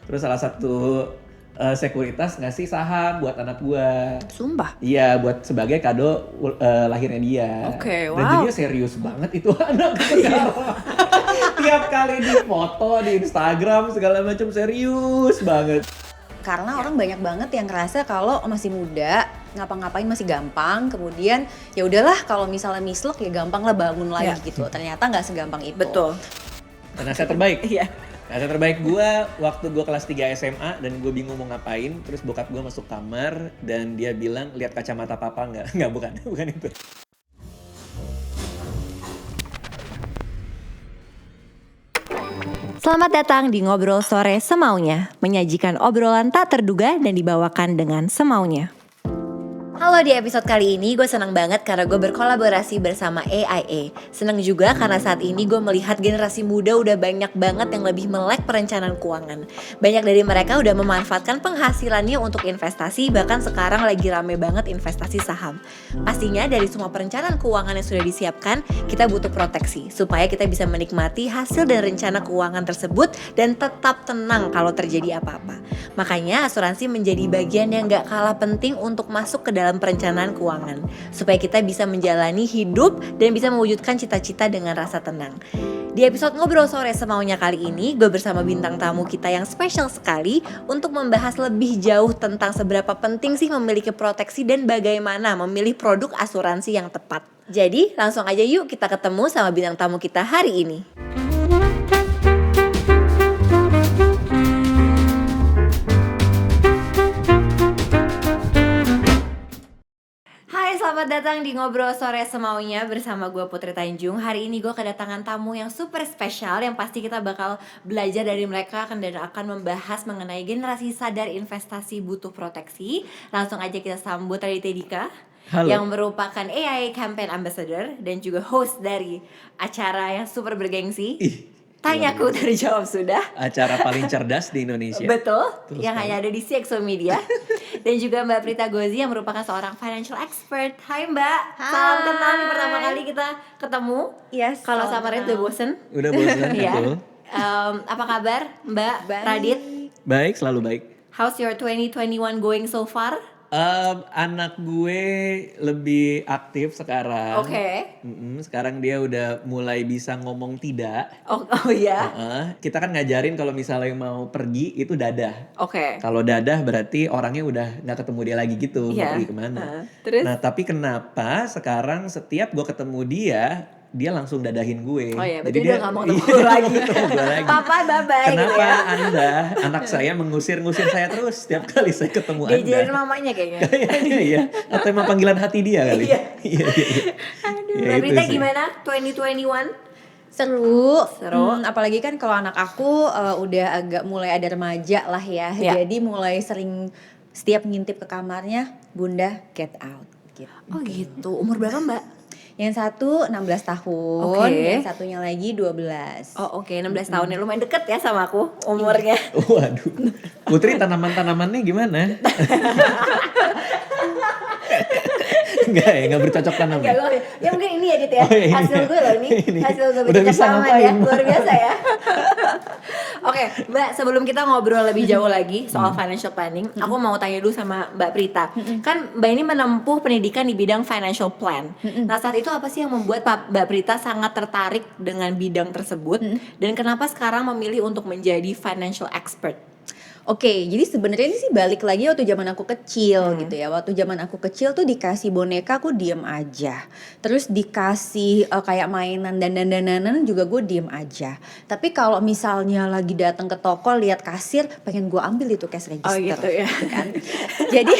Terus salah satu sekuritas ngasih saham buat anak gua. Sumpah? Iya, buat sebagai kado lahirnya dia. Oke, Dan wow. jadinya serius banget itu anak sekarang. Tiap kali di foto di Instagram segala macam serius banget. Karena orang banyak banget yang ngerasa kalau masih muda, ngapa-ngapain masih gampang, kemudian ya udahlah kalau misalnya mislek ya gampang lah bangun lagi gitu. Ternyata nggak segampang itu. Betul. Dan nasihat terbaik. Iya. Nasihat terbaik gue waktu gue kelas 3 SMA dan gue bingung mau ngapain, terus bokap gue masuk kamar dan dia bilang, lihat kacamata papa nggak? Nggak, bukan itu. Selamat datang di Ngobrol Sore Semaunya, menyajikan obrolan tak terduga dan dibawakan dengan semaunya. Halo, di episode kali ini gue senang banget karena gue berkolaborasi bersama AIA. Senang juga karena saat ini gue melihat generasi muda udah banyak banget yang lebih melek perencanaan keuangan. Banyak dari mereka udah memanfaatkan penghasilannya untuk investasi, bahkan sekarang lagi rame banget investasi saham. Pastinya dari semua perencanaan keuangan yang sudah disiapkan, kita butuh proteksi supaya kita bisa menikmati hasil dan rencana keuangan tersebut dan tetap tenang kalau terjadi apa-apa. Makanya asuransi menjadi bagian yang gak kalah penting untuk masuk ke dalam perencanaan keuangan, supaya kita bisa menjalani hidup dan bisa mewujudkan cita-cita dengan rasa tenang. Di episode Ngobrol Sore Semaunya kali ini, gue bersama bintang tamu kita yang spesial sekali untuk membahas lebih jauh tentang seberapa penting sih memiliki proteksi dan bagaimana memilih produk asuransi yang tepat. Jadi langsung aja yuk kita ketemu sama bintang tamu kita hari ini. Selamat datang di Ngobrol Sore Semaunya bersama gue Putri Tanjung. Hari ini gue kedatangan tamu yang super spesial yang pasti kita bakal belajar dari mereka dan akan membahas mengenai generasi sadar investasi butuh proteksi. Langsung aja kita sambut Raditya Dika. Halo. Yang merupakan AI Campaign Ambassador dan juga host dari acara yang super bergengsi. Tanyaku terjawab sudah. Acara paling cerdas di Indonesia. Betul, Terus yang hanya ada di CXO Media. Dan juga Mbak Prita Gozi yang merupakan seorang financial expert. Hai Mbak, salam kenal nih, pertama kali kita ketemu. Yes, Kalau sama Red udah bosen. Udah bosan, Iya. betul. Apa kabar Mbak Radit? Baik, selalu baik. How's your 2021 going so far? Anak gue lebih aktif sekarang. Oke. Sekarang dia udah mulai bisa ngomong tidak. Oh ya. Kita kan ngajarin kalau misalnya mau pergi itu dadah. Oke. Kalau dadah berarti orangnya udah nggak ketemu dia lagi gitu, mau Iya. pergi kemana. Terus? Nah tapi kenapa sekarang setiap gue ketemu dia langsung dadahin gue. Oh iya, berarti Jadi udah nggak mau ketemu lagi. ketemu gue lagi. Papa bye-bye gitu Kenapa ya. Anda, anak saya mengusir-ngusir saya terus setiap kali saya ketemu Diajarin Anda? mamanya kayaknya. Kayaknya iya. Atau emang panggilan hati dia kali? Iya. Iya. Aduh, Ya, Mbak itu Prita sih. gimana 2021? Seru. Apalagi kan kalau anak aku udah agak mulai ada remaja lah ya. Ya. Jadi mulai sering setiap ngintip ke kamarnya, Bunda get out gitu. Oh gitu, umur berapa Mbak? Yang satu 16 tahun, Oke. yang satunya lagi 12. Oh oke, 16 tahun ya, lumayan deket ya sama aku umurnya. Waduh. Putri tanaman-tanamannya gimana? Enggak bercocok tanam. Enggak, ya mungkin ini ya Dit ya, Oh, iya, ini. hasil gue loh ini, Ini. hasil gue Udah bercocok bisa tanaman ngapain. ya, luar biasa ya. Oke Mbak, sebelum kita ngobrol lebih jauh lagi soal financial planning, aku mau tanya dulu sama Mbak Prita. Kan Mbak ini menempuh pendidikan di bidang financial plan. Nah saat itu apa sih yang membuat Mbak Prita sangat tertarik dengan bidang tersebut? Dan kenapa sekarang memilih untuk menjadi financial expert? Oke, jadi sebenarnya ini sih balik lagi waktu zaman aku kecil gitu ya. Waktu zaman aku kecil tuh dikasih boneka aku diem aja. Terus dikasih kayak mainan dan dandanan juga gue diem aja. Tapi kalau misalnya lagi datang ke toko lihat kasir, pengen gue ambil itu cash register. Oh gitu ya. Kan? Jadi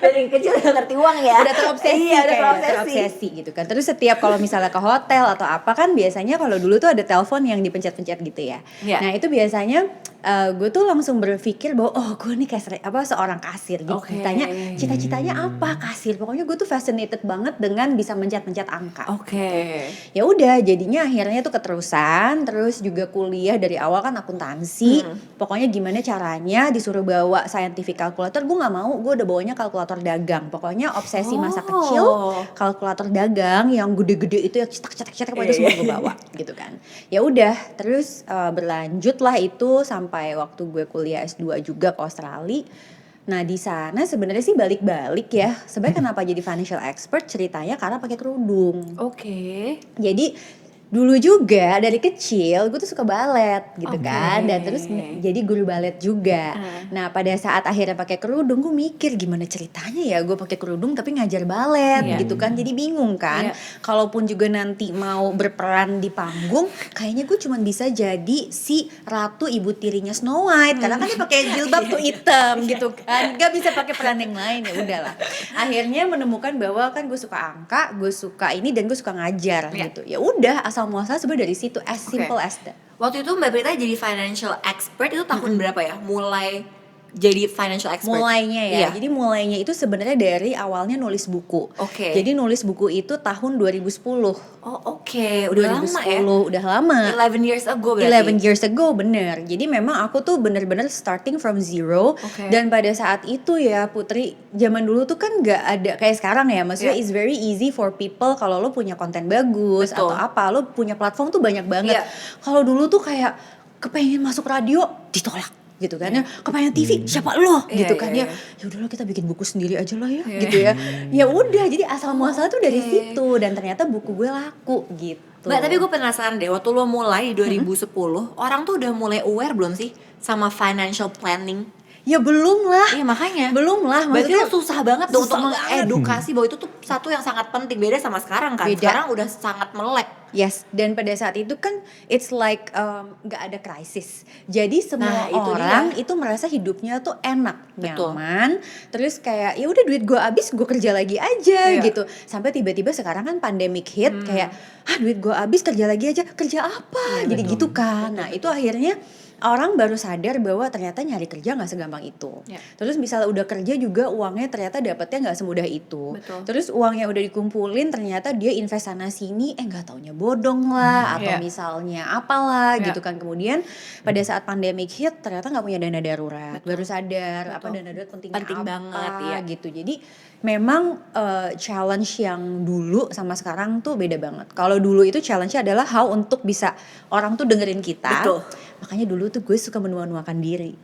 Dari kecil udah ngerti uang ya. udah terobsesi, Iya, udah kayaknya, terobsesi gitu kan. Terus setiap kalau misalnya ke hotel atau apa kan biasanya kalau dulu tuh ada telepon yang dipencet-pencet gitu ya. Iya. Nah itu biasanya gue tuh langsung berpikir bahwa oh gue nih seorang kasir gitu. Oke. Ditanya cita-citanya apa kasir. Pokoknya gue tuh fascinated banget dengan bisa mencet-mencet angka. Oke. Ya udah jadinya akhirnya tuh keterusan. Terus juga kuliah dari awal kan akuntansi. Pokoknya gimana caranya disuruh bawa scientific calculator, gue nggak mau. Gue udah bawanya kalkulator kalkulator dagang. Pokoknya obsesi masa kecil, kalkulator dagang yang gede-gede itu yang cetak pokoknya semua gue bawa gitu kan. Ya udah, terus berlanjut lah itu sampai waktu gue kuliah S2 juga ke Australia. Nah di sana sebenarnya sih balik-balik ya. Sebenarnya kenapa jadi financial expert, ceritanya karena pakai kerudung. Oke. Jadi dulu juga dari kecil gue tuh suka balet gitu Oke. kan, dan terus jadi guru balet juga. Nah pada saat akhirnya pakai kerudung gue mikir gimana ceritanya ya gue pakai kerudung tapi ngajar balet gitu kan, jadi bingung kan. Kalaupun juga nanti mau berperan di panggung, kayaknya gue cuma bisa jadi si ratu ibu tirinya Snow White karena kan dia pakai jilbab tuh hitam gitu kan, gak bisa pakai peran yang lain. Ya udahlah, akhirnya menemukan bahwa kan gue suka angka, gue suka ini, dan gue suka ngajar gitu. Ya udah, asal muasal sebenarnya dari situ, as simple as that. Waktu itu Mbak Prita jadi financial expert itu tahun berapa ya? Mulai jadi financial expert? Mulainya ya, Iya. jadi mulainya itu sebenarnya dari awalnya nulis buku. Oke. Jadi nulis buku itu tahun 2010. Oh oke, udah 2010, lama ya? udah lama. 11 years ago berarti? 11 years ago, bener. Jadi memang aku tuh bener-bener starting from zero. Oke. Dan pada saat itu ya Putri, zaman dulu tuh kan gak ada kayak sekarang ya. Maksudnya it's very easy for people kalau lo punya konten bagus. Betul. Atau apa, lo punya platform tuh banyak banget. Iya. Kalau dulu tuh kayak kepengen masuk radio, ditolak gitu kan ya, kepengen TV siapa lo gitu kan ya, ya udahlah kita bikin buku sendiri aja lah ya gitu ya. Ya udah, jadi asal muasal tuh dari situ, dan ternyata buku gue laku gitu. Mbak, tapi gue penasaran deh, waktu lo mulai di 2010, orang tuh udah mulai aware belum sih sama financial planning? Ya belum lah. Iya makanya. Belum lah. Berarti Maksudnya lo susah banget dong susah untuk banget. mengedukasi bahwa itu tuh satu yang sangat penting. Beda sama sekarang kan. Beda. Sekarang udah sangat melek. Yes, dan pada saat itu kan it's like gak ada krisis. Jadi semua Nah, itu orang itu merasa hidupnya tuh enak, Betul. nyaman. Terus kayak ya udah duit gue habis, gue kerja lagi aja Iya. gitu. Sampai tiba-tiba sekarang kan pandemic hit, kayak duit gue habis, kerja lagi aja. Kerja apa? Jadi gitu kan. Nah, itu akhirnya orang baru sadar bahwa ternyata nyari kerja nggak segampang itu. Ya. Terus misalnya udah kerja juga uangnya ternyata dapatnya nggak semudah itu. Betul. Terus uangnya udah dikumpulin ternyata dia invest sana sini, nggak taunya bodong lah atau Iya. misalnya apalah gitu kan. Kemudian pada saat pandemic hit ternyata nggak punya dana darurat. Baru sadar apa dana darurat penting apa banget, iya. gitu. Jadi memang challenge yang dulu sama sekarang tuh beda banget. Kalau dulu itu challenge-nya adalah how untuk bisa orang tuh dengerin kita. Betul. Makanya dulu tuh gue suka menua-nuakan diri.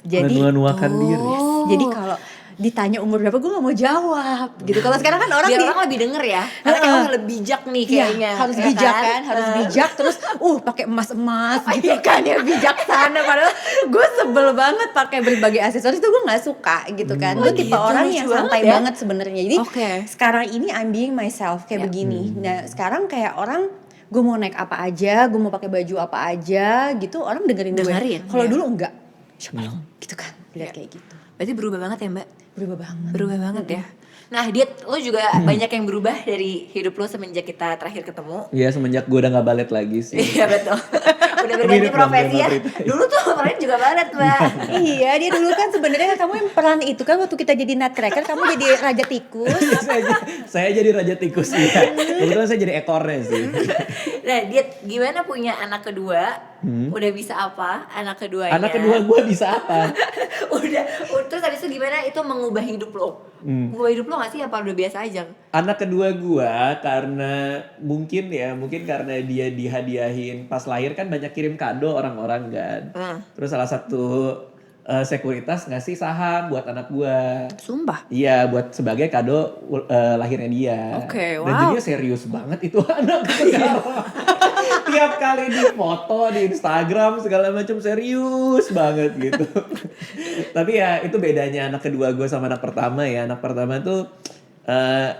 Jadi Menuakan diri. jadi kalau ditanya umur berapa gue gak mau jawab gitu. Kalau sekarang kan orang Biar orang lebih denger ya. Karena kayak orang lebih bijak nih Iya, kayaknya. harus ya bijak kan, harus bijak terus pakai emas-emas gitu kan ya, bijaksana. Padahal gue sebel banget pakai berbagai aksesoris tuh gue nggak suka gitu kan. Gue tipe gitu, orang lucu yang banget santai ya. banget sebenarnya. Jadi Oke. sekarang ini I'm being myself kayak begini. Nah sekarang kayak orang gue mau naik apa aja, gue mau pakai baju apa aja gitu, orang dengerin Dengerin, gue. Kalau iya. dulu enggak, siapa lo gitu kan, lihat kayak gitu. Berarti berubah banget ya Mbak? Berubah banget. Berubah banget ya. Nah Diet, lo juga banyak yang berubah dari hidup lo semenjak kita terakhir ketemu. Iya, semenjak gue udah gak balet lagi sih. Iya betul. Udah berganti Mirip dong profesi ya. sama Prita. Dulu tuh kemarin juga banget Mbak. Iya, dia dulu kan sebenarnya kamu yang peran itu kan waktu kita jadi nutcracker, kamu jadi raja tikus. saya jadi raja tikus ya. Kebetulan saya jadi ekornya sih. Nah Diet, gimana punya anak kedua? Udah bisa apa anak keduanya? Anak kedua gue bisa apa? udah terus habis itu gimana itu mengubah hidup lo? Mengubah hidup lo gak sih apa udah biasa aja? Anak kedua gue karena mungkin karena dia dihadiahin pas lahir kan banyak kirim kado orang-orang kan. Terus salah satu sekuritas ngasih saham buat anak gue. Sumpah. Iya, buat sebagai kado lahirnya dia. Oke, Dan wow. jadinya serius banget itu anak sekarang. Tiap kali di foto di Instagram segala macam serius banget gitu. Tapi ya itu bedanya anak kedua gue sama anak pertama ya. Anak pertama tuh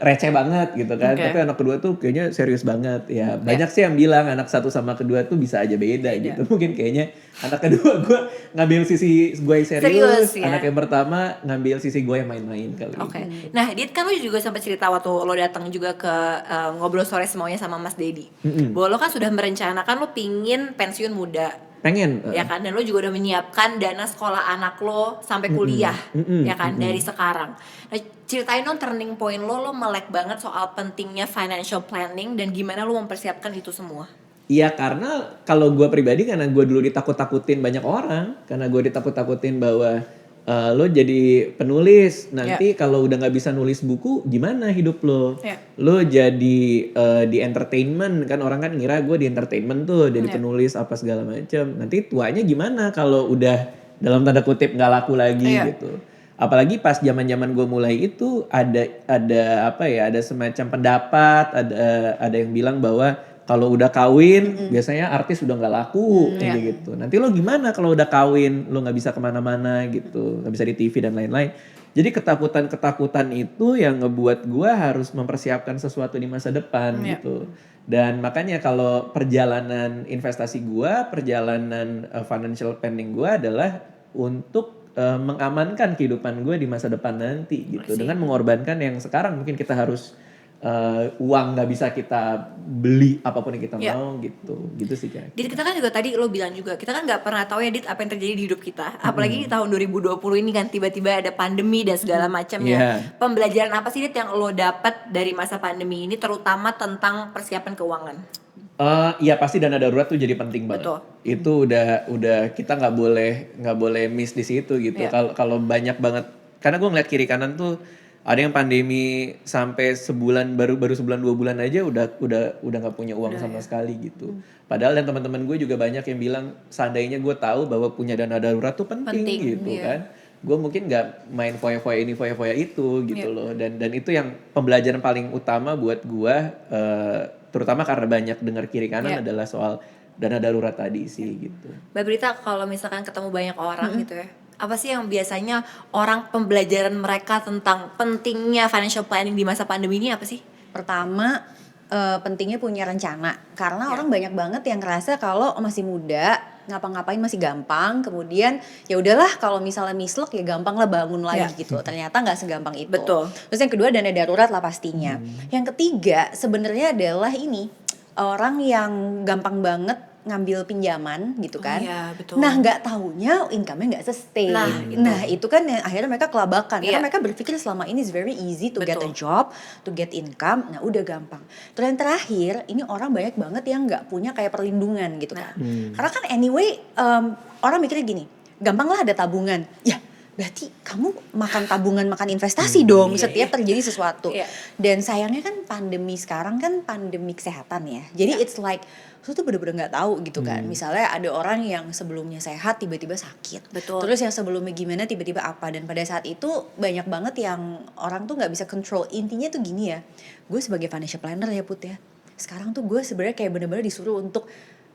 receh banget gitu kan. Oke. Tapi anak kedua tuh kayaknya serius banget ya. Banyak sih yang bilang anak satu sama kedua tuh bisa aja beda gitu. Mungkin kayaknya anak kedua gue ngambil sisi gue yang serius, Serius, ya. anak yang pertama ngambil sisi gue yang main-main kali. Oke. Nah, Dit kan lo juga sempat cerita waktu lo datang juga ke ngobrol sore semaunya sama Mas Dedi. Bahwa lo kan sudah merencanakan lo pingin pensiun muda. Pengen Ya kan, dan lo juga udah menyiapkan dana sekolah anak lo sampai kuliah, ya kan, dari sekarang. Nah, ceritain dong turning point lo melek banget soal pentingnya financial planning dan gimana lo mempersiapkan itu semua. Iya, karena kalau gue pribadi karena gue dulu ditakut-takutin banyak orang, karena gue ditakut-takutin bahwa lo jadi penulis, nanti kalau udah nggak bisa nulis buku, gimana hidup lo? Lo jadi di entertainment, kan orang kan ngira gue di entertainment tuh, jadi penulis apa segala macam. Nanti tuanya gimana kalau udah dalam tanda kutip nggak laku lagi gitu? Apalagi pas zaman-zaman gue mulai itu ada apa ya? Ada semacam pendapat, ada yang bilang bahwa kalau udah kawin biasanya artis udah nggak laku kayak gitu. Nanti lo gimana kalau udah kawin, lo nggak bisa kemana-mana gitu, nggak bisa di TV dan lain-lain. Jadi ketakutan-ketakutan itu yang ngebuat gue harus mempersiapkan sesuatu di masa depan gitu. Dan makanya kalau perjalanan investasi gue, perjalanan financial planning gue adalah untuk mengamankan kehidupan gue di masa depan nanti gitu. Dengan mengorbankan yang sekarang mungkin kita harus uang nggak bisa kita beli apapun yang kita mau gitu sih Kak. Dit, kita kan juga tadi lo bilang juga kita kan nggak pernah tahu ya Dit apa yang terjadi di hidup kita, apalagi di tahun 2020 ini kan tiba-tiba ada pandemi dan segala macam ya. Pembelajaran apa sih Dit yang lo dapat dari masa pandemi ini, terutama tentang persiapan keuangan? Ya pasti dana darurat tuh jadi penting banget. Betul. Itu udah kita nggak boleh miss di situ gitu. Kalau banyak banget, karena gue ngeliat kiri kanan tuh ada yang pandemi sampai sebulan baru sebulan 2 bulan aja udah nggak punya uang sama sekali gitu. Padahal dan teman-teman gue juga banyak yang bilang seandainya gue tahu bahwa punya dana darurat tuh penting gitu kan. Gue mungkin nggak main foya-foya ini foya-foya itu gitu loh. Dan itu yang pembelajaran paling utama buat gue, terutama karena banyak dengar kiri kanan adalah soal dana darurat tadi sih gitu. Mbak Brita, kalau misalkan ketemu banyak orang gitu ya, apa sih yang biasanya orang pembelajaran mereka tentang pentingnya financial planning di masa pandemi ini apa sih? Pertama, pentingnya punya rencana. Karena orang banyak banget yang ngerasa kalau masih muda, ngapa-ngapain masih gampang. Kemudian ya udahlah kalau misalnya mislok ya gampang lah bangun lagi gitu. Ternyata nggak segampang itu. Betul. Terus yang kedua dana darurat lah pastinya. Yang ketiga sebenarnya adalah ini, orang yang gampang banget ngambil pinjaman gitu kan. Iya, betul. Nah nggak taunya income-nya nggak sustain. Nah itu kan yang akhirnya mereka kelabakan. Karena mereka berpikir selama ini is very easy to get a job, to get income. Nah udah gampang. Terus yang terakhir, ini orang banyak banget yang nggak punya kayak perlindungan gitu kan. Karena kan anyway orang mikirnya gini, gampang lah ada tabungan. Ya berarti kamu makan tabungan, makan investasi dong setiap terjadi sesuatu. Dan sayangnya kan pandemi sekarang kan pandemi kesehatan ya. Jadi it's like lu tuh bener-bener gak tahu gitu kan. Misalnya ada orang yang sebelumnya sehat tiba-tiba sakit. Betul. Terus yang sebelumnya gimana tiba-tiba apa. Dan pada saat itu banyak banget yang orang tuh gak bisa control. Intinya tuh gini ya, gue sebagai financial planner ya Put ya, sekarang tuh gue sebenarnya kayak bener-bener disuruh untuk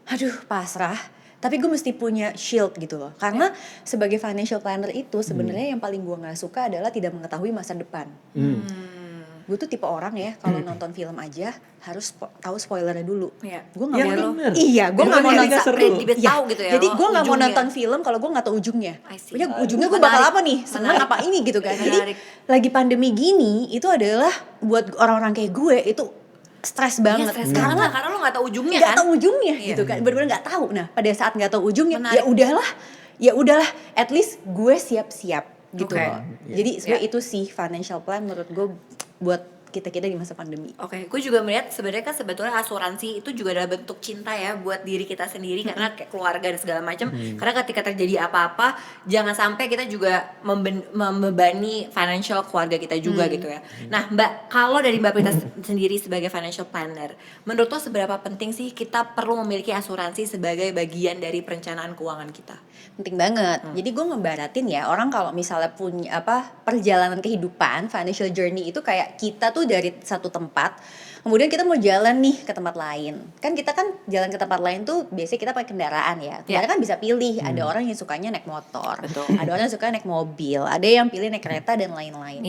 aduh pasrah. Tapi gue mesti punya shield gitu loh. Karena sebagai financial planner itu sebenarnya yang paling gue gak suka adalah tidak mengetahui masa depan. Gue tuh tipe orang ya kalau nonton film aja harus tahu spoilernya dulu. Gue nggak mau. Iya, gue nggak mau nonton. Tahu gitu ya. Jadi gue nggak mau nonton film kalau gue nggak tahu ujungnya. Punya ujungnya gue bakal apa nih? Senang apa ini gitu kan? Jadi lagi pandemi gini itu adalah buat orang-orang kayak gue itu stres banget. Karena lo nggak tahu ujungnya kan? Nggak tahu ujungnya gitu kan. Benar-benar nggak tahu. Nah pada saat nggak tahu ujungnya, ya udahlah. At least gue siap-siap gitu loh. Jadi sebenarnya itu sih financial plan menurut gue buat kita-kita di masa pandemi. Gue juga melihat sebenarnya kan sebetulnya asuransi itu juga adalah bentuk cinta ya buat diri kita sendiri karena kayak keluarga dan segala macam. Karena ketika terjadi apa-apa, jangan sampai kita juga membebani financial keluarga kita juga gitu ya. Nah, Mbak, kalau dari Mbak Prita sendiri sebagai financial planner, menurut lo seberapa penting sih kita perlu memiliki asuransi sebagai bagian dari perencanaan keuangan kita? Penting banget. Jadi gue ngebaratin ya, orang kalau misalnya punya perjalanan kehidupan, financial journey itu kayak kita tuh dari satu tempat, kemudian kita mau jalan nih ke tempat lain. Kan kita kan jalan ke tempat lain tuh biasanya kita pakai kendaraan ya. Kendaraan kan bisa pilih, ada orang yang sukanya naik motor, ada orang yang suka naik mobil, ada yang pilih naik kereta dan lain-lain.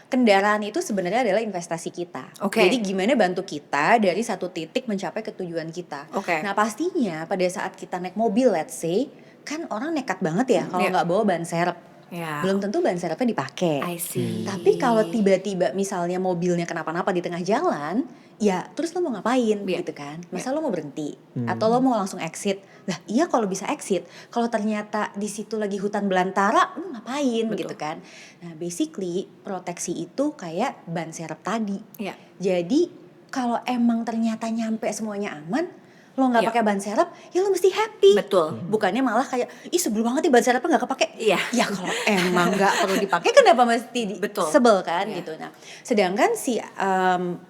Kendaraan itu sebenarnya adalah investasi kita. Jadi gimana bantu kita dari satu titik mencapai ke tujuan kita. Nah pastinya pada saat kita naik mobil let's say, kan orang nekat banget ya kalau nggak bawa ban serep. Belum tentu ban serepnya dipakai. Tapi kalau tiba-tiba misalnya mobilnya kenapa-napa di tengah jalan, ya terus lo mau ngapain gitu kan? Masa lo mau berhenti atau lo mau langsung exit? Lah iya kalau bisa exit. Kalau ternyata di situ lagi hutan belantara, lo ngapain gitu kan? Nah basically proteksi itu kayak ban serep tadi. Jadi kalau emang ternyata nyampe semuanya aman, lo nggak Iya. pakai ban serep, ya lo mesti happy. Betul. Bukannya malah kayak, ih sebel banget nih ban serepnya nggak kepake. Iya. Ya kalau emang nggak perlu dipakai, kenapa mesti Betul. sebel kan Iya. gitu. Nah, sedangkan si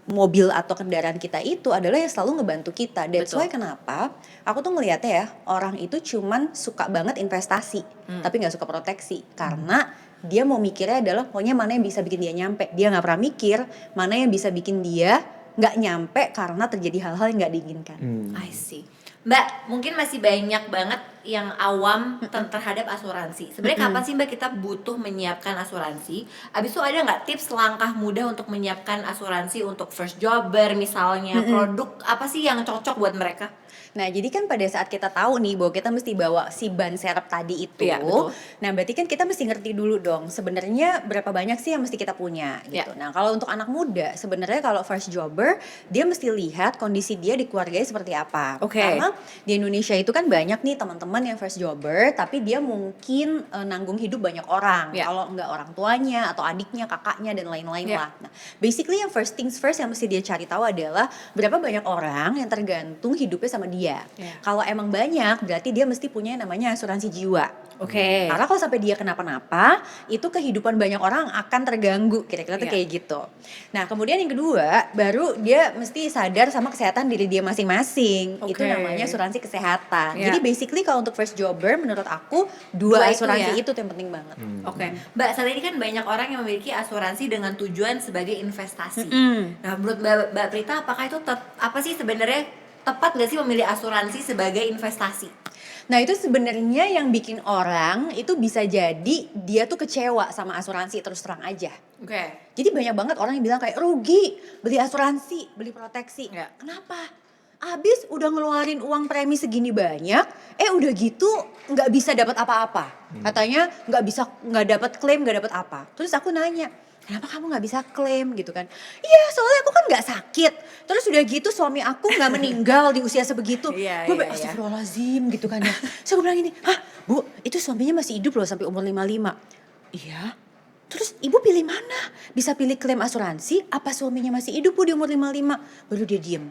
mobil atau kendaraan kita itu adalah yang selalu ngebantu kita. That's Betul. why kenapa aku tuh ngeliatnya ya, orang itu cuman suka banget investasi, tapi nggak suka proteksi. Karena dia mau mikirnya adalah pokoknya mana yang bisa bikin dia nyampe. Dia nggak pernah mikir mana yang bisa bikin dia nggak nyampe karena terjadi hal-hal yang nggak diinginkan. I see. Mbak, mungkin masih banyak banget yang awam terhadap asuransi. Sebenarnya kapan sih Mbak kita butuh menyiapkan asuransi? Abis itu ada nggak tips langkah mudah untuk menyiapkan asuransi untuk first jobber misalnya? Produk apa sih yang cocok buat mereka? Nah, jadi kan pada saat kita tahu nih bahwa kita mesti bawa si ban serep tadi itu, Iya, betul. nah berarti kan kita mesti ngerti dulu dong sebenarnya berapa banyak sih yang mesti kita punya gitu. Iya. Nah, kalau untuk anak muda sebenarnya kalau first jobber dia mesti lihat kondisi dia di keluarganya seperti apa. Oke. Karena di Indonesia itu kan banyak nih teman-teman yang first jobber tapi dia mungkin nanggung hidup banyak orang. Iya. Kalau enggak orang tuanya atau adiknya, kakaknya dan lain-lain Iya. lah. Nah, basically yang first things first yang mesti dia cari tahu adalah berapa banyak orang yang tergantung hidupnya sama dia. Iya. Kalau emang banyak, berarti dia mesti punya yang namanya asuransi jiwa. Oke. Karena kalau sampai dia kenapa-napa, itu kehidupan banyak orang akan terganggu. Kira-kira tuh Iya. kayak gitu. Nah, kemudian yang kedua, baru dia mesti sadar sama kesehatan diri dia masing-masing. Itu Oke. namanya asuransi kesehatan. Iya. Jadi basically kalau untuk first jobber, menurut aku Dua dua itu asuransi ya. itu tuh yang penting banget. Oke, Mbak, saat ini kan banyak orang yang memiliki asuransi dengan tujuan sebagai investasi. Nah, menurut Mbak Prita, apakah itu apa sih sebenarnya tepat nggak sih memilih asuransi sebagai investasi? Nah, itu sebenarnya yang bikin orang itu bisa jadi dia tuh kecewa sama asuransi, terus terang aja. Oke. Jadi banyak banget orang yang bilang kayak rugi beli asuransi, beli proteksi. Ya. Kenapa? Abis udah ngeluarin uang premi segini banyak, udah gitu nggak bisa dapat apa-apa. Katanya nggak dapat klaim, nggak dapat apa. Terus aku nanya, kenapa kamu nggak bisa klaim gitu kan? Iya, soalnya aku kan nggak sakit. Terus udah gitu suami aku nggak meninggal di usia sebegitu. Iya, Gue iya, astagfirullahaladzim gitu kan ya. So gue bilang gini, hah Bu, itu suaminya masih hidup loh sampai umur 55. Iya. Terus ibu pilih mana? Bisa pilih klaim asuransi apa suaminya masih hidup Bu di umur 55? Baru dia diem.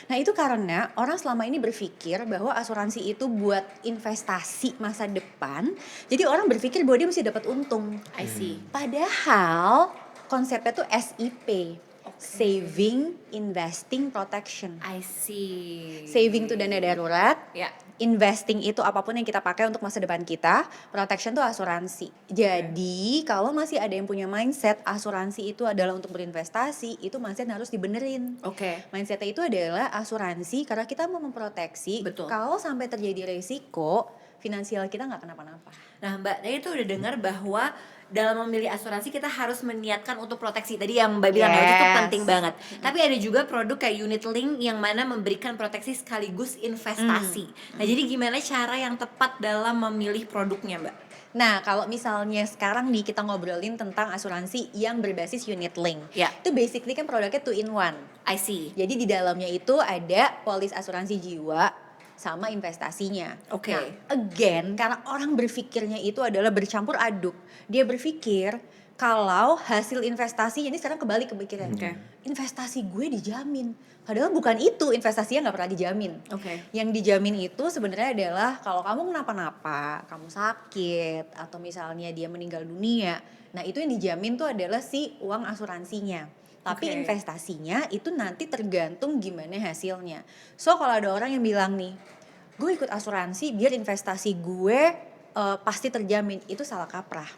Nah itu karena orang selama ini berpikir bahwa asuransi itu buat investasi masa depan. Jadi orang berpikir bahwa dia mesti dapat untung. I see. Padahal konsepnya tuh SIP. Saving, Investing, Protection. I see. Saving tuh dana darurat. Ya. Investing itu apapun yang kita pakai untuk masa depan kita, protection tuh asuransi. Jadi kalau masih ada yang punya mindset asuransi itu adalah untuk berinvestasi, itu mindset harus dibenerin. Oke. Mindsetnya itu adalah asuransi karena kita mau memproteksi. Betul. Kalau sampai terjadi resiko, finansial kita nggak kenapa-napa. Nah, Mbak, tadi tuh udah dengar bahwa dalam memilih asuransi kita harus meniatkan untuk proteksi. Tadi yang Mbak bilang itu Yes. penting banget. Tapi ada juga produk kayak unit link yang mana memberikan proteksi sekaligus investasi. Nah, jadi gimana cara yang tepat dalam memilih produknya, Mbak? Nah, kalau misalnya sekarang nih kita ngobrolin tentang asuransi yang berbasis unit link. Ya. Itu basically kan produknya 2 in 1. I see. Jadi di dalamnya itu ada polis asuransi jiwa sama investasinya. Oke. Nah, again, karena orang berpikirnya itu adalah bercampur aduk. Dia berpikir kalau hasil investasinya, ini sekarang kebalik kepikiran. Oke. Investasi gue dijamin. Padahal bukan itu, investasinya nggak pernah dijamin. Oke. Yang dijamin itu sebenarnya adalah kalau kamu kenapa-napa, kamu sakit, atau misalnya dia meninggal dunia, nah itu yang dijamin tuh adalah si uang asuransinya. Tapi Oke. investasinya itu nanti tergantung gimana hasilnya. So kalau ada orang yang bilang nih, gue ikut asuransi biar investasi gue pasti terjamin, itu salah kaprah.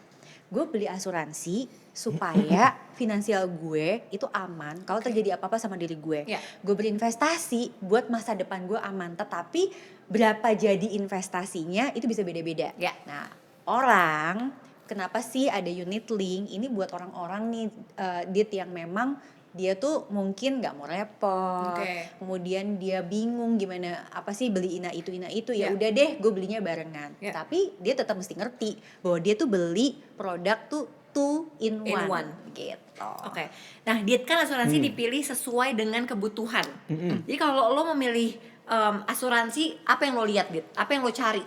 Gue beli asuransi supaya finansial gue itu aman kalau terjadi apa-apa sama diri gue. Ya. Gue berinvestasi buat masa depan gue aman, tetapi berapa jadi investasinya itu bisa beda-beda. Ya. Nah, orang kenapa sih ada unit link? Ini buat orang-orang nih Dit yang memang dia tuh mungkin nggak mau repot, Oke. kemudian dia bingung gimana apa sih beli ina itu ya Ya. udah deh gue belinya barengan. Ya. Tapi dia tetap mesti ngerti bahwa dia tuh beli produk tuh 2 in In 1 one. gitu. Oke. Nah, diet kan asuransi dipilih sesuai dengan kebutuhan. Jadi kalau lo memilih asuransi, apa yang lo lihat, Dit? Apa yang lo cari?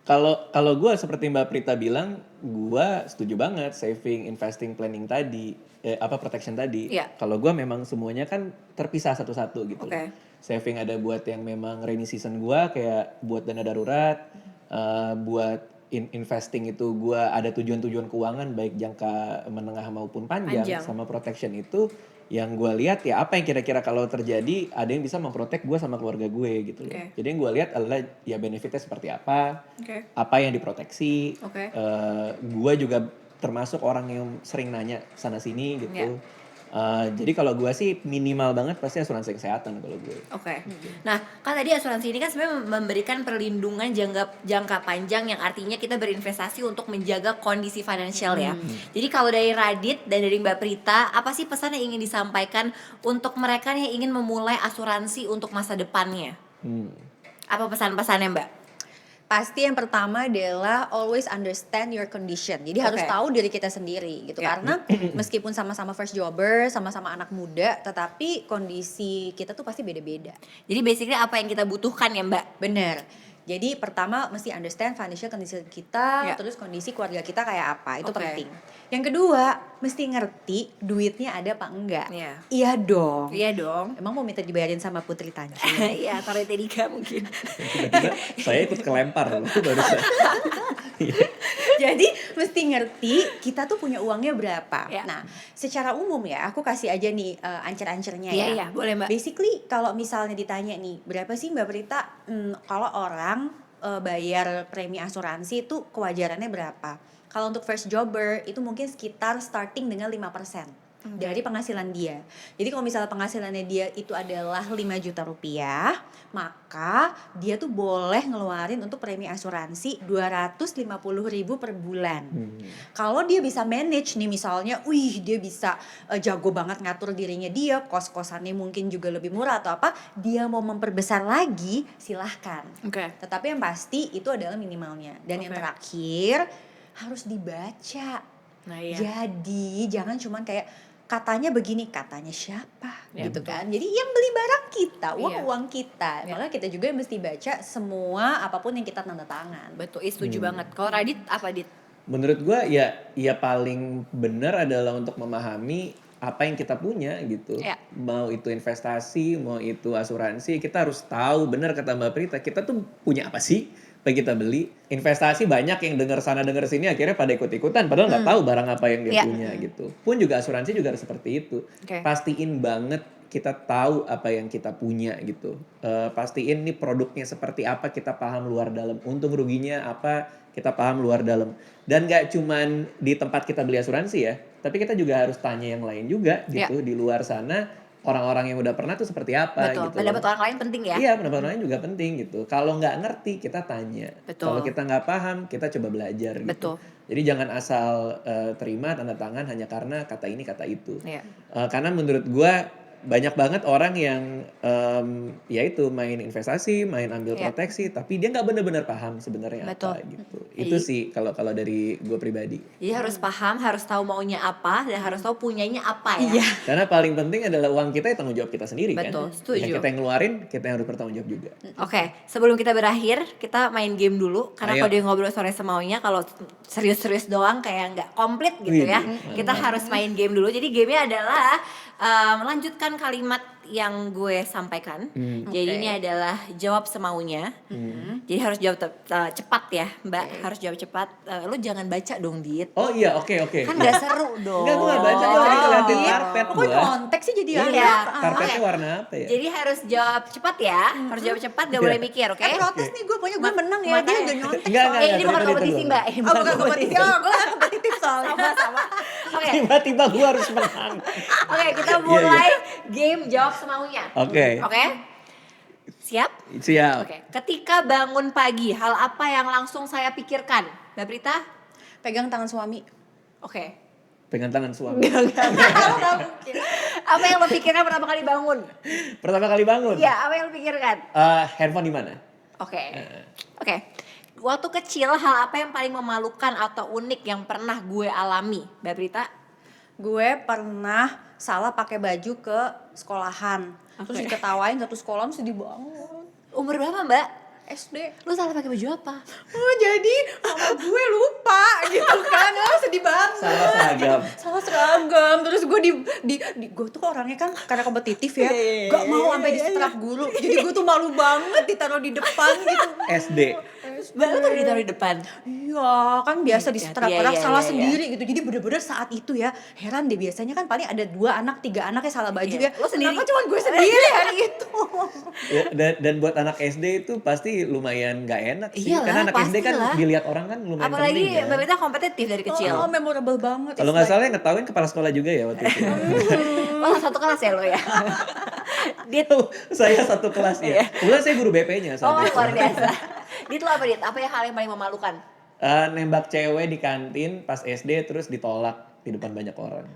Kalau gue seperti Mbak Prita bilang, gue setuju banget saving, investing, planning tadi, protection tadi. Iya. Kalau gue memang semuanya kan terpisah satu-satu gitu. Oke. Saving ada buat yang memang rainy season gue, kayak buat dana darurat, buat investing itu gue ada tujuan-tujuan keuangan baik jangka menengah maupun panjang. Sama protection itu yang gue lihat ya apa yang kira-kira kalau terjadi ada yang bisa memprotek gue sama keluarga gue gitu loh. Jadi yang gue lihat adalah ya benefitnya seperti apa yang diproteksi. Gue juga termasuk orang yang sering nanya sana sini gitu. Jadi kalau gue sih minimal banget pasti asuransi kesehatan kalau gue. Nah kan tadi asuransi ini kan sebenarnya memberikan perlindungan jangka panjang yang artinya kita berinvestasi untuk menjaga kondisi finansial ya. Jadi kalau dari Radit dan dari Mbak Prita, apa sih pesan yang ingin disampaikan untuk mereka yang ingin memulai asuransi untuk masa depannya? Apa pesan-pesannya Mbak? Pasti yang pertama adalah always understand your condition. Jadi harus tahu diri kita sendiri gitu. Karena meskipun sama-sama first jobber, sama-sama anak muda, tetapi kondisi kita tuh pasti beda-beda. Jadi basically apa yang kita butuhkan ya Mbak? Bener. Jadi pertama mesti understand financial condition kita, terus kondisi keluarga kita kayak apa, itu penting. Yang kedua, mesti ngerti duitnya ada apa enggak. Iya dong. Iya dong. Emang mau minta dibayarin sama Putri Tanjung? Iya, taruh T3 mungkin. Tiba-tiba saya ikut kelempar loh barusan. Jadi mesti ngerti kita tuh punya uangnya berapa. Nah, secara umum ya, aku kasih aja nih ancer-ancernya ya. Iya, boleh Mbak. Basically kalau misalnya ditanya nih, berapa sih Mbak Prita kalau orang bayar premi asuransi itu kewajarannya berapa? Kalau untuk first jobber itu mungkin sekitar starting dengan 5%. Dari penghasilan dia. Jadi kalau misalnya penghasilannya dia itu adalah 5 juta rupiah, maka dia tuh boleh ngeluarin untuk premi asuransi 250.000 per bulan. Kalau dia bisa manage nih misalnya, dia bisa jago banget ngatur dirinya dia, kos-kosannya mungkin juga lebih murah atau apa, dia mau memperbesar lagi, silahkan. Tetapi yang pasti itu adalah minimalnya. Dan yang terakhir harus dibaca. Jadi jangan cuman kayak katanya begini, katanya siapa gitu kan. Jadi yang beli barang kita, uang kita. Maka kita juga mesti baca semua apapun yang kita tanda tangan. Betul, setuju banget. Kalau Radit apa Dit? Menurut gue ya paling benar adalah untuk memahami apa yang kita punya gitu. Mau itu investasi, mau itu asuransi, kita harus tahu benar kata Mbak Prita, kita tuh punya apa sih? Apa kita beli. Investasi banyak yang dengar sana dengar sini akhirnya pada ikut-ikutan padahal nggak tahu barang apa yang dia punya gitu. Pun juga asuransi juga harus seperti itu. Pastiin banget kita tahu apa yang kita punya gitu. Pastiin nih produknya seperti apa, kita paham luar dalam. Untung ruginya apa, kita paham luar dalam. Dan gak cuman di tempat kita beli asuransi ya, tapi kita juga harus tanya yang lain juga gitu di luar sana. Orang-orang yang udah pernah tuh seperti apa gitu. Pendapat orang lain penting ya? Iya, pendapat orang lain juga penting gitu. Kalau nggak ngerti, kita tanya. Kalau kita nggak paham, kita coba belajar gitu. Jadi jangan asal terima tanda tangan hanya karena kata ini, kata itu. Karena menurut gue banyak banget orang yang ya itu main investasi, main ambil proteksi, tapi dia nggak benar-benar paham sebenarnya apa gitu. Itu sih kalau dari gue pribadi. Jadi harus paham, harus tahu maunya apa dan harus tahu punyanya apa ya. Karena paling penting adalah uang kita tanggung jawab kita sendiri kan. Setuju. Yang kita yang ngeluarin, kita yang harus bertanggung jawab juga. Sebelum kita berakhir, kita main game dulu. Karena kalau dia ngobrol sore semaunya, kalau serius-serius doang kayak nggak komplit gitu ya. Kita harus main game dulu. Jadi gamenya adalah melanjutkan kalimat yang gue sampaikan. Jadi ini adalah jawab semaunya. Jadi harus jawab cepat ya Mbak. Harus jawab cepat. Lu jangan baca dong Dit. Oh iya, oke. Kan gak seru dong. Enggak, gue gak baca, gue ngeliatin karpet gue. Kok nyontek sih jadi Karpetnya warna apa ya? Jadi harus jawab cepat ya. Harus jawab cepat, gak boleh mikir, oke? Protes nih gue, pokoknya gue menang ya. Dia udah nyontek. Ini bukan kompetisi Mbak. Bukan kompetisi. Gue gak kompetitif soalnya. Sama-sama. Tiba-tiba gue harus menang. Oke, kita mulai game jawab semaunya. Oke. Siap? Siap. Oke. Ketika bangun pagi, hal apa yang langsung saya pikirkan? Mbak Prita? Pegang tangan suami. Oke. Pegang tangan suami. Apa yang lo pikirkan pertama kali bangun? Pertama kali bangun? Iya, apa yang lo pikirkan? Handphone di mana? Oke. Waktu kecil, hal apa yang paling memalukan atau unik yang pernah gue alami? Mbak Prita? Gue pernah salah pakai baju ke sekolahan. Terus diketawain satu sekolah, sedih banget. Umur berapa Mbak? SD. Lu salah pakai baju apa? Jadi mama gue lupa gitu kan. Sedih banget. Salah seragam. Salah seragam. Terus gue gue tuh orangnya kan karena kompetitif ya, gak mau sampai disetrap guru. Jadi gue tuh malu banget ditaruh di depan gitu. SD. Baru tuh ditaruh di depan. Iya, kan biasa disetrap Iya, orang iya, salah iya, sendiri gitu. Jadi bener-bener saat itu ya, heran deh, biasanya kan paling ada 2 anak, 3 anak yang salah baju Iya. ya. Lo sendiri. Kenapa cuma gue sendiri hari itu? Ya, dan buat anak SD itu pasti lumayan gak enak sih. Iyalah, Karena anak SD kan pastilah. dilihat orang kan lumayan Apalagi penting kan. Mbak Prita kompetitif dari kecil. Oh, memorable banget. Kalau nggak salah yang ngetahuin kepala sekolah juga ya waktu itu. Oh, satu kelas ya lo ya. Dit. Saya satu kelas ya. Kebetulan saya guru BP-nya saat Oh, itu. luar biasa. Dit, lo apa Dit? Apa ya hal yang paling memalukan? Nembak cewek di kantin pas SD terus ditolak di depan banyak orang.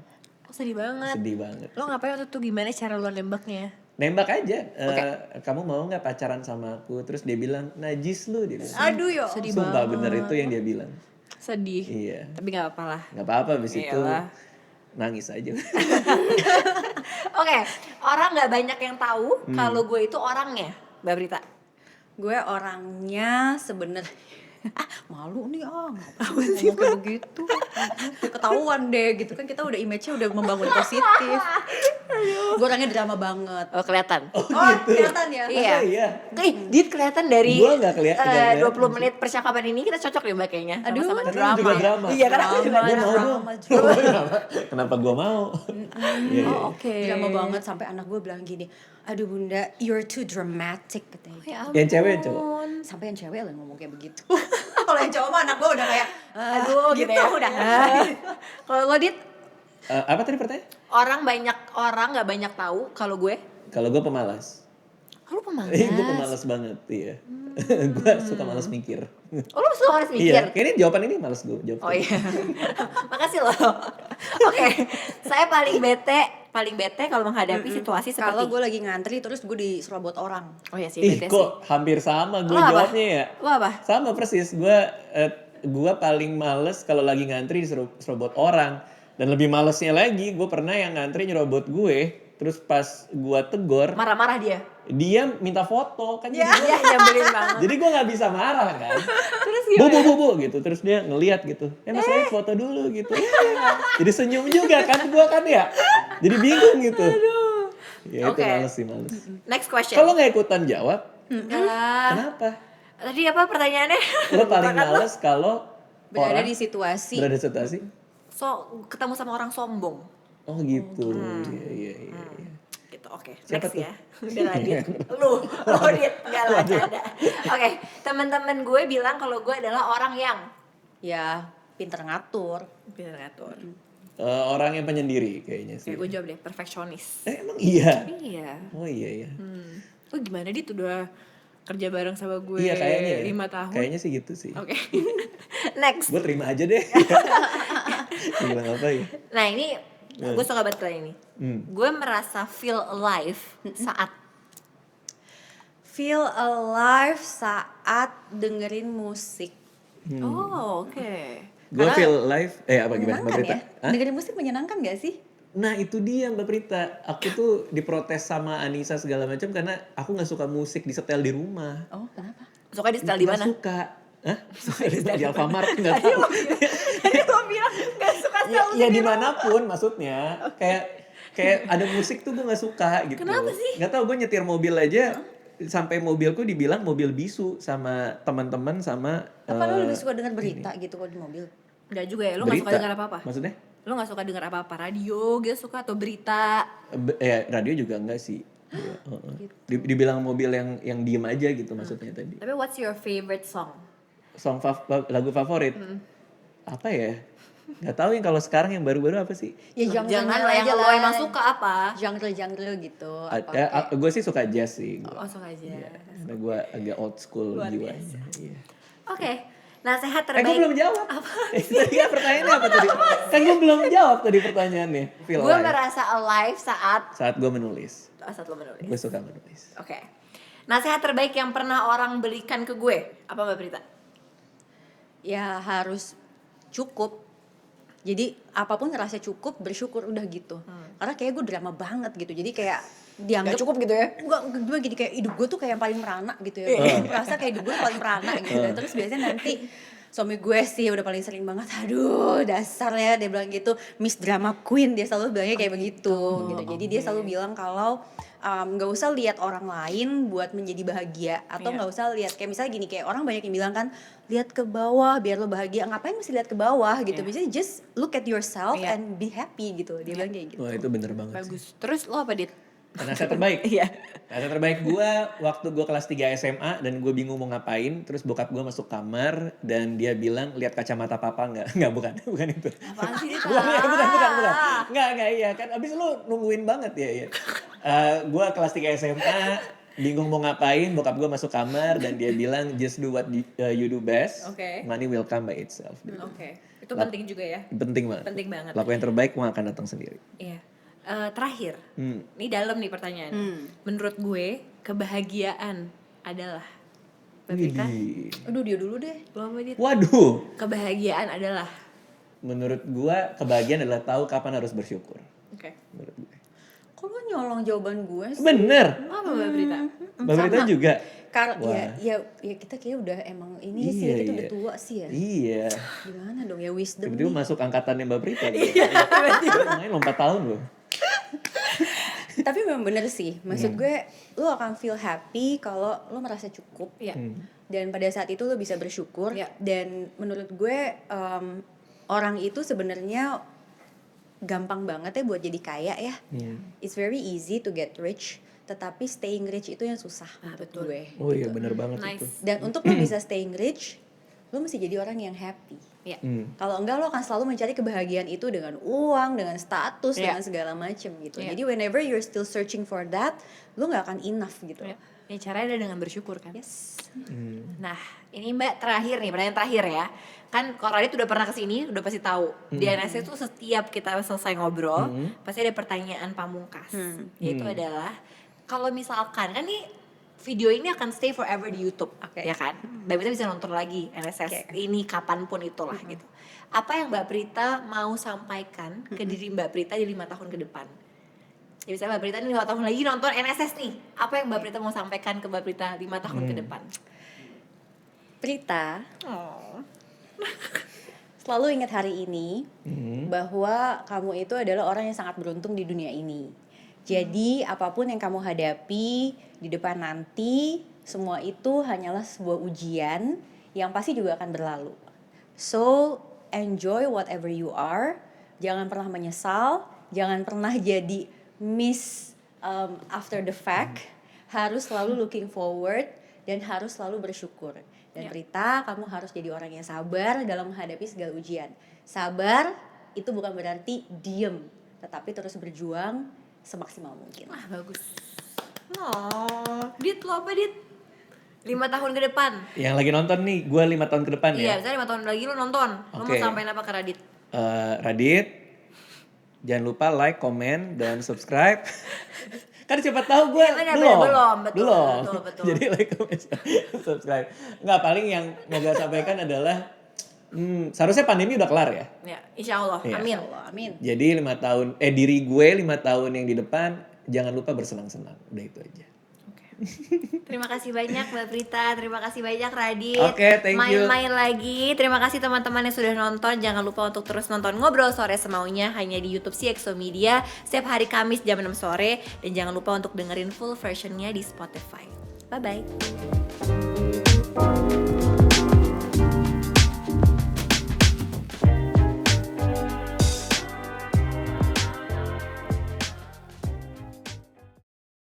Oh, sedih banget. Sedih banget. Lo ngapain waktu itu, gimana cara lo nembaknya? Nembak aja. Kamu mau nggak pacaran sama aku? Terus dia bilang najis lu dia bilang. Aduh yo. Sedih Sumpah banget. bener itu yang dia bilang. Sedih. Iya. Tapi gak apa-apa lah. Nggak apa-apa abis itu Iyalah. nangis aja. Oke, orang nggak banyak yang tahu kalau gue itu orangnya, Mbak Prita. Gue orangnya sebenarnya malu nih ngapain sih kayak begitu, ketahuan deh gitu kan, kita udah image-nya udah membangun positif. Gue orangnya drama banget. Oh, kelihatan. Oh, kelihatan ya. Iya. Iya. Dit kelihatan dari Gua nggak kelihatan. 20 menit percakapan ini kita cocok deh Mbak kayaknya. Aduh, Sama-sama Karena lu juga drama. Iya, karena aku juga Gua mau drama. dong. Kenapa gua mau? Iya, iya. Oh, oke. Drama banget sampai anak gue bilang gini, aduh bunda, you're too dramatic katanya. Ya Yang cewek yang cowok? ampun. Sampai yang cewek lah ngomong kayak begitu. Kalau yang cowok mah anak gue udah kayak, Aduh, gitu ya. udah. Kalau lo Dit, Apa tadi pertanyaan? orang nggak banyak tahu kalau gue. Kalau gua pemalas. Lo pemalas. Gue pemalas banget, iya. Gue suka malas mikir. Oh, lo suka harus mikir. Iya, kayaknya jawaban ini males gue jawab. Oh iya. Makasih loh. Oke, saya paling bete kalau menghadapi situasi seperti Kalau gue lagi ngantri terus gue diserobot orang. Oh iya sih, Ih, bete sih. kok hampir sama gue Lo apa? jawabnya ya. Lo apa? Sama persis. Gue paling males kalau lagi ngantri diserobot orang. Dan lebih malesnya lagi, gue pernah yang ngantri nyerobot gue. Terus pas gue tegor, Marah-marah dia. dia minta foto kan. Iya, nyambelin banget. Jadi gue nggak bisa marah kan. Terus Bu gitu. Terus dia ngeliat gitu. Mas saya foto dulu gitu. Jadi senyum juga kan gue kan ya. Jadi bingung gitu. Ya itu Oke. males sih males. Next question. Kalau nggak ikutan jawab, Alah. kenapa? Tadi apa pertanyaannya? Lo paling males kalau Berada orang di situasi. berada di situasi. Ketemu sama orang sombong. Oh gitu. Iya. Gitu, oke. Siapa Next tuh? ya. Udah lah, Dit. Lo Dit. Enggak lah, canda. Oke, teman-teman gue bilang kalau gue adalah orang yang Ya pinter ngatur. bisa ngatur. Orang yang penyendiri kayaknya sih. Oke, gue jawab deh, perfeksionis. Emang iya. Iya. Oh iya. Oh gimana Dit udah kerja bareng sama gue Iya kayaknya ya. 5 tahun. Kayaknya sih gitu sih. Oke. Next. Gue terima aja deh. Bilang apa ya? Nah ini gue suka banget kali ini. Gue merasa feel alive saat Feel alive saat dengerin musik. Oh oke. Gue feel live. Apa gimana Mbak Menyenangkan Prita? ya? Dengerin musik menyenangkan gak sih? Nah itu dia Mbak Prita. Aku tuh diprotes sama Anissa segala macam karena aku nggak suka musik disetel di rumah. Oh kenapa? Suka di setel di mana? Nggak suka. Hah? Di Alfamart nggak tahu. Tadi gue bilang gak suka Ya dimanapun maksudnya kayak ada musik tuh gue nggak suka gitu. Kenapa sih? Nggak tahu, gue nyetir mobil aja sampai mobilku dibilang mobil bisu sama teman-teman sama. Apa lo lebih suka denger berita gitu kalau di mobil? Enggak juga ya, lo gak suka berita. dengar apa-apa? Maksudnya? Lo gak suka dengar apa-apa? Radio gitu suka atau berita? Radio juga enggak sih. Iya, dibilang mobil yang diem aja gitu maksudnya tadi. Tapi what's your favorite song? Lagu favorit apa ya? Nggak tahu yang kalau sekarang yang baru-baru apa sih? Ya Jangan lah yang lo emang suka apa? Genre gitu. Gue sih suka jazz sih. Oh suka aja. Karena gue agak old school jiwanya. Iya. Oke, nasihat Gue terbaik. belum jawab. Tadi kan pertanyaannya apa tadi? Kan gue belum jawab tadi pertanyaannya. Feel Gue alive. merasa alive Saat gue menulis. saat lo menulis. Gue suka menulis. Oke. Nasihat terbaik yang pernah orang belikan ke gue apa Mbak Prita? Ya harus cukup. Jadi apapun ngerasa cukup, bersyukur udah gitu. Karena kayak gue drama banget gitu. Jadi kayak dianggap Gak cukup gitu ya? gue gini kayak hidup gue tuh kayak yang paling merana gitu ya. Gue merasa kayak hidup gue paling merana gitu. Terus biasanya nanti Suami gue sih udah paling sering banget, aduh dasarnya dia bilang gitu, Miss Drama Queen, dia selalu bilangnya kayak begitu gitu. Jadi dia selalu bilang kalau nggak usah lihat orang lain buat menjadi bahagia, atau nggak usah lihat kayak misalnya gini, kayak orang banyak yang bilang kan lihat ke bawah biar lo bahagia, ngapain mesti lihat ke bawah gitu, biasanya just look at yourself and be happy gitu, dia bilang kayak gitu. Wah itu bener banget sih. Bagus. Terus lo apa, Dit? Nasihat terbaik. Iya. Nasihat terbaik gue waktu gue kelas 3 SMA dan gue bingung mau ngapain, terus bokap gue masuk kamar dan dia bilang lihat kacamata papa nggak? Nggak, bukan itu. Apaan sih, Dit? Bukan. Nggak iya kan. Abis lu nungguin banget ya. Gue kelas 3 SMA bingung mau ngapain, bokap gue masuk kamar dan dia bilang just do what you do best, Oke. money will come by itself. Oke. Itu penting juga ya. Penting banget. Penting banget. Laku yang terbaik uang akan datang sendiri. Iya. Terakhir, ini dalam nih pertanyaan. Menurut gue kebahagiaan adalah, Mbak Prita, Widih. Aduh dia dulu deh. lo apa, Dit? Waduh. Kebahagiaan adalah. Menurut gue kebahagiaan adalah tahu kapan harus bersyukur. Oke. Menurut gue. Kok lo nyolong jawaban gue sih? Bener. Apa Mbak Prita? Mbak Prita juga. Karena ya kita kayak udah emang ini sih, Iya, kita iya. udah tua sih ya. Iya. Gimana dong ya wisdom Tiba-tiba nih. masuk angkatannya Mbak Prita. Main lompat tahun loh. Tapi memang bener sih, maksud gue lo akan feel happy kalau lo merasa cukup. Iya. Dan pada saat itu lo bisa bersyukur. Iya. Dan menurut gue orang itu sebenarnya gampang banget ya buat jadi kaya ya. It's very easy to get rich, tetapi staying rich itu yang susah menurut betul. gue. Oh iya bener banget Nice. itu. Dan untuk lo bisa staying rich, lo mesti jadi orang yang happy. Iya. Kalau enggak lo akan selalu mencari kebahagiaan itu dengan uang, dengan status, Iya. dengan segala macem gitu. Iya. Jadi whenever you're still searching for that, lo nggak akan enough gitu. Ya, caranya ada dengan bersyukur kan. Yes. Nah, ini Mbak terakhir nih, pertanyaan terakhir ya. Kan kalau Radit udah pernah kesini, udah pasti tahu. Di NSC tuh setiap kita selesai ngobrol, pasti ada pertanyaan pamungkas. Yaitu adalah, kalau misalkan, kan nih video ini akan stay forever di YouTube, ya kan? Mbak Prita bisa nonton lagi NSS ini kapanpun itulah gitu. Apa yang Mbak Prita mau sampaikan ke diri Mbak Prita di 5 tahun ke depan? Ya misalnya Mbak Prita ini 5 tahun lagi nonton NSS nih, apa yang Mbak Prita mau sampaikan ke Mbak Prita 5 tahun ke depan? Prita, Oh. selalu ingat hari ini bahwa kamu itu adalah orang yang sangat beruntung di dunia ini. Jadi apapun yang kamu hadapi di depan nanti, semua itu hanyalah sebuah ujian yang pasti juga akan berlalu. So enjoy whatever you are, jangan pernah menyesal, jangan pernah jadi miss after the fact, harus selalu looking forward dan harus selalu bersyukur. Dan Prita, kamu harus jadi orang yang sabar dalam menghadapi segala ujian. Sabar itu bukan berarti diem, tetapi terus berjuang semaksimal mungkin. Wah, bagus. Oh, Dit, lo apa, Dit? 5 tahun ke depan. Yang lagi nonton nih, gue 5 tahun ke depan Iya, ya. misalnya 5 tahun lagi lo nonton. Lo mau Oke. sampein apa ke Radit? Radit, jangan lupa like, komen, dan subscribe. Kan siapa tahu gue Iya, benar, belum, betul. Jadi like, comment, subscribe. Nggak, paling yang mau gue sampaikan adalah seharusnya pandemi udah kelar ya. Ya, insya Allah. Iya. Amin. Amin. Jadi 5 tahun, diri gue 5 tahun yang di depan jangan lupa bersenang-senang. Udah itu aja. Oke. Terima kasih banyak Mbak Prita, terima kasih banyak Radit. Oke, thank you. Main-main lagi. Terima kasih teman-teman yang sudah nonton. Jangan lupa untuk terus nonton Ngobrol Sore Semaunya hanya di YouTube CXO Media setiap hari Kamis jam 6 sore, dan jangan lupa untuk dengerin full versionnya di Spotify. Bye bye.